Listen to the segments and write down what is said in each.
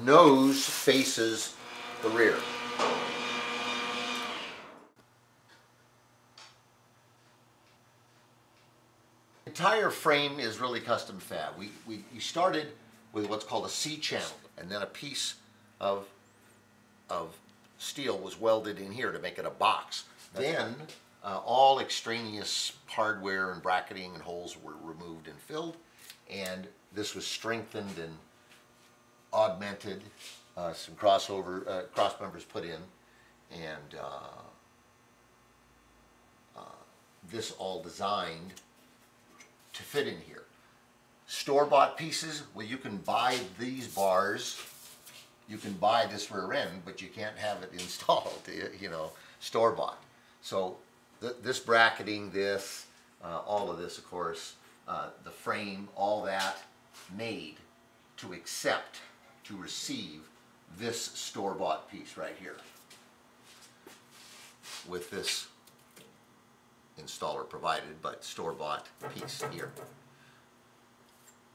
nose faces the rear. The entire frame is really custom fab. We started with what's called a C-channel, and then a piece of steel was welded in here to make it a box. Then all extraneous hardware and bracketing and holes were removed and filled, and this was strengthened and augmented, some cross members put in, and this all designed to fit in here. Store-bought pieces, well, you can buy these bars, you can buy this rear end, but you can't have it installed, you know, store-bought. So this bracketing, this, all of this, of course, the frame, all that made to accept, to receive this store-bought piece right here with this installer provided, but store-bought piece here.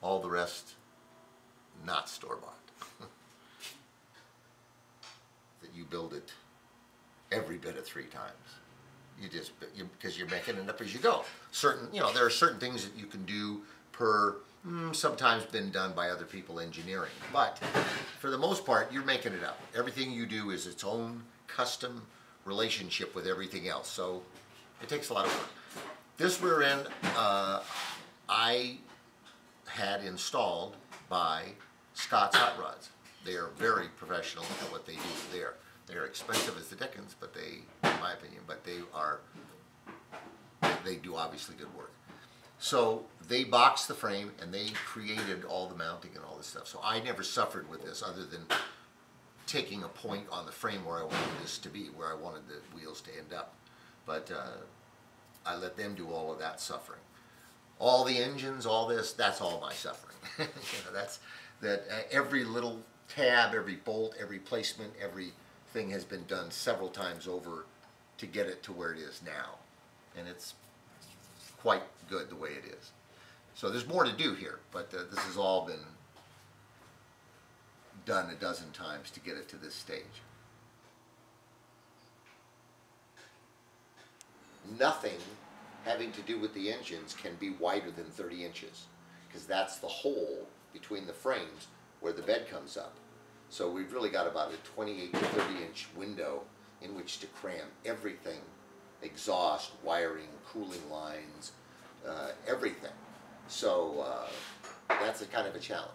All the rest not store-bought. That you build it every bit of 3 times. Because you're making it up as you go. Certain, you know, there are certain things that you can do per, sometimes been done by other people engineering, but for the most part, you're making it up. Everything you do is its own custom relationship with everything else, so it takes a lot of work. This rear end, I had installed by Scott's Hot Rods. They are very professional at what they do there. They're expensive as the dickens, but they, in my opinion, but they do obviously good work. So they boxed the frame and they created all the mounting and all this stuff. So I never suffered with this other than taking a point on the frame where I wanted this to be, where I wanted the wheels to end up. But I let them do all of that suffering. All the engines, all this, that's all my suffering. You know, every little tab, every bolt, every placement, everything has been done several times over to get it to where it is now. And it's quite good the way it is. So there's more to do here, but this has all been done a dozen times to get it to this stage. Nothing having to do with the engines can be wider than 30 inches because that's the hole between the frames where the bed comes up. So we've really got about a 28 to 30 inch window in which to cram everything, exhaust, wiring, cooling lines, everything. So that's a kind of a challenge.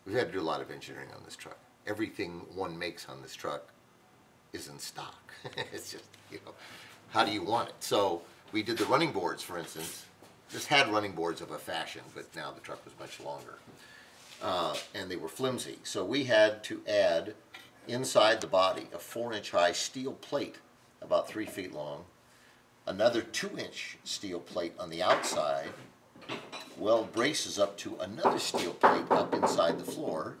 We've had to do a lot of engineering on this truck. Everything one makes on this truck is in stock. It's just, you know, how do you want it? So we did the running boards, for instance. This had running boards of a fashion, but now the truck was much longer. And they were flimsy. So we had to add inside the body a 4-inch high steel plate about 3 feet long, another 2-inch steel plate on the outside, weld braces up to another steel plate up inside the floor,